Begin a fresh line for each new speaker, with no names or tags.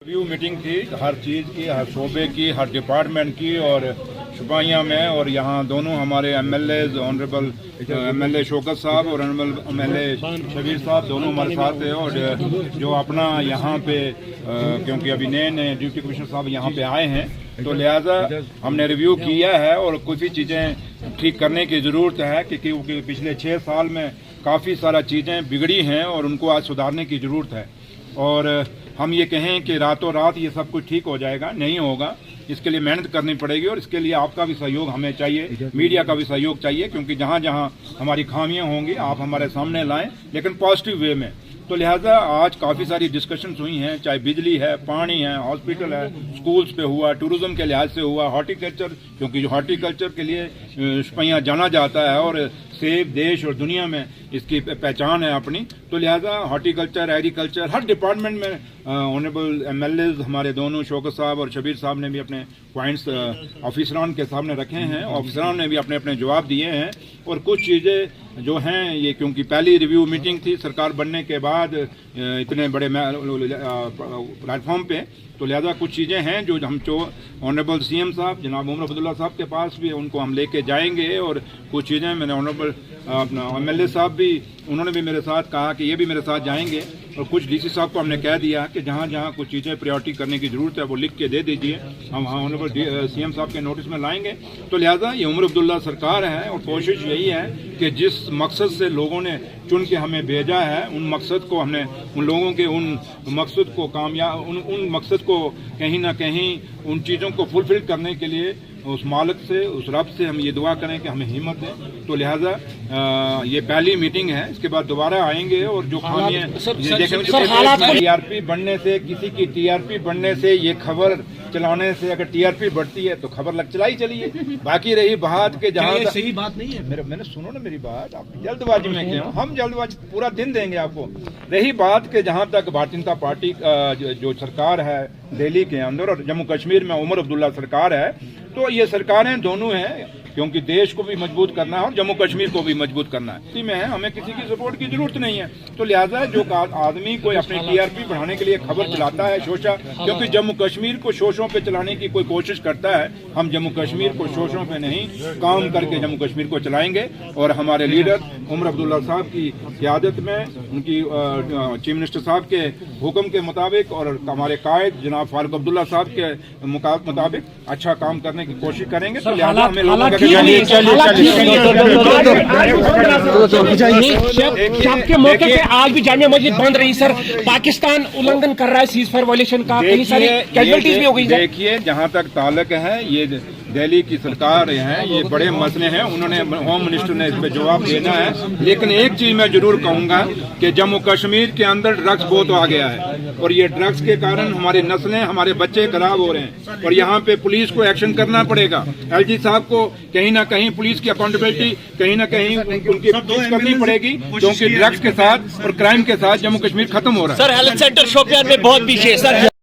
Review meeting थी हर चीज़ की, हर शोबे की, हर डिपार्टमेंट की और शुपाइयाँ में। और यहाँ दोनों हमारे एमएलए ऑनरेबल एमएलए शौकत साहब और ऑनरेबल एमएलए शबीर साहब दोनों हमारे साथ थे। और जो अपना यहाँ पे क्योंकि अभी नए नए डिप्टी कमिश्नर साहब यहाँ पे आए हैं तो लिहाजा हमने रिव्यू किया है और कुछ ही चीज़ें ठीक करने की ज़रूरत है क्योंकि पिछले 6 साल में काफ़ी सारा चीज़ें बिगड़ी हैं और उनको आज सुधारने की ज़रूरत है। और हम ये कहें कि रातों रात ये सब कुछ ठीक हो जाएगा, नहीं होगा। इसके लिए मेहनत करनी पड़ेगी और इसके लिए आपका भी सहयोग हमें चाहिए, मीडिया का भी सहयोग चाहिए, क्योंकि जहाँ जहाँ हमारी खामियां होंगी आप हमारे सामने लाएं, लेकिन पॉजिटिव वे में। तो लिहाजा आज काफ़ी सारी डिस्कशंस हुई हैं, चाहे बिजली है, पानी है, हॉस्पिटल है, स्कूल्स पे हुआ, टूरिज्म के लिहाज से हुआ, हॉर्टिकल्चर, क्योंकि जो हॉर्टिकल्चर के लिए शुपैया जाना जाता है और सेब देश और दुनिया में इसकी पहचान है अपनी। तो लिहाजा हॉर्टिकल्चर, एग्रीकल्चर, हर डिपार्टमेंट में ऑनरेबल एमएलए हमारे दोनों शौकत साहब और शबीर साहब ने भी अपने पॉइंट्स ऑफिसरान के सामने रखे हैं, ऑफिसरान ने भी अपने अपने जवाब दिए हैं। और कुछ चीज़ें जो हैं ये क्योंकि पहली रिव्यू मीटिंग थी सरकार बनने के बाद इतने बड़े प्लेटफॉर्म पे, तो लिहाजा कुछ चीज़ें हैं जो हम ऑनरेबल सीएम साहब जनाब उमर अब्दुल्ला साहब के पास भी उनको हम लेके जाएंगे। और कुछ चीज़ें मैंने ऑनरेबल अपना एमएलए साहब भी उन्होंने भी मेरे साथ कहा कि ये भी मेरे साथ जाएंगे। और कुछ डीसी साहब को हमने कह दिया कि जहाँ जहाँ कुछ चीज़ें प्रायोरिटी करने की ज़रूरत है वो लिख के दे दीजिए, हम वहाँ ऑनरेबल सीएम साहब के नोटिस में लाएंगे। तो लिहाजा ये उमर अब्दुल्ला सरकार है और कोशिश यही है कि जिस मकसद से लोगों ने चुन के हमें भेजा है उन मकसद को हमने उन लोगों के उन मकसद को कामयाब उन मकसद को कहीं ना कहीं उन चीज़ों को फुलफिल करने के लिए उस मालिक से, उस रब से हम ये दुआ करें कि हमें हिम्मत दें। तो लिहाजा ये पहली मीटिंग है, इसके बाद दोबारा आएंगे और जो खामियां टीआरपी बढ़ने से, किसी की टीआरपी बढ़ने से, ये खबर चलाने से अगर टीआरपी बढ़ती है तो खबर चलाई चलिए। बाकी रही बात के जहाँ
सही बात नहीं है,
मैंने सुनो ना मेरी बात, आप जल्दबाजी में क्यों, हम जल्दबाजी पूरा दिन देंगे आपको। रही बात के जहाँ तक भारतीय जनता पार्टी जो सरकार है दिल्ली के अंदर और जम्मू कश्मीर में उमर अब्दुल्ला सरकार है, तो ये सरकारें दोनों हैं क्योंकि देश को भी मजबूत करना है और जम्मू कश्मीर को भी मजबूत करना है। इसी में है, हमें किसी की सपोर्ट की जरूरत नहीं है। तो लिहाजा जो आदमी कोई अपनी टीआरपी बढ़ाने के लिए खबर चलाता है शोशा, क्योंकि जम्मू कश्मीर को शोशों पे चलाने की कोई कोशिश करता है, हम जम्मू कश्मीर को शोशों पे नहीं काम करके जम्मू कश्मीर को चलाएंगे। और हमारे लीडर उमर अब्दुल्ला साहब की क़यादत में, उनकी चीफ मिनिस्टर साहब के हुक्म के मुताबिक और हमारे कायद जनाब फारूक अब्दुल्ला साहब के मुताबिक अच्छा काम करने की कोशिश करेंगे। तो लिहाजा हमें लोगों
के मौके पे आज भी जामिया मस्जिद बंद रही सर, पाकिस्तान उल्लंघन कर रहा है सीज फायर वायलेशन का, कई सारी कैजुअल्टीज भी हो गई।
देखिए जहाँ तक ताल्लुक है ये दिल्ली की सरकार है, ये बड़े मसले हैं, उन्होंने होम मिनिस्टर ने इस पर जवाब देना है। लेकिन एक चीज मैं जरूर कहूंगा कि जम्मू कश्मीर के अंदर ड्रग्स बहुत आ गया है और ये ड्रग्स के कारण हमारी नस्लें, हमारे बच्चे खराब हो रहे हैं और यहाँ पे पुलिस को एक्शन करना पड़ेगा। एलजी साहब को कहीं ना कहीं पुलिस की अकाउंटेबिलिटी कहीं ना कहीं उनकी करनी पड़ेगी, क्योंकि ड्रग्स के साथ और क्राइम के साथ जम्मू कश्मीर खत्म हो रहा है।
सर हेल्थ सेंटर शोपियान में बहुत पीछे सर।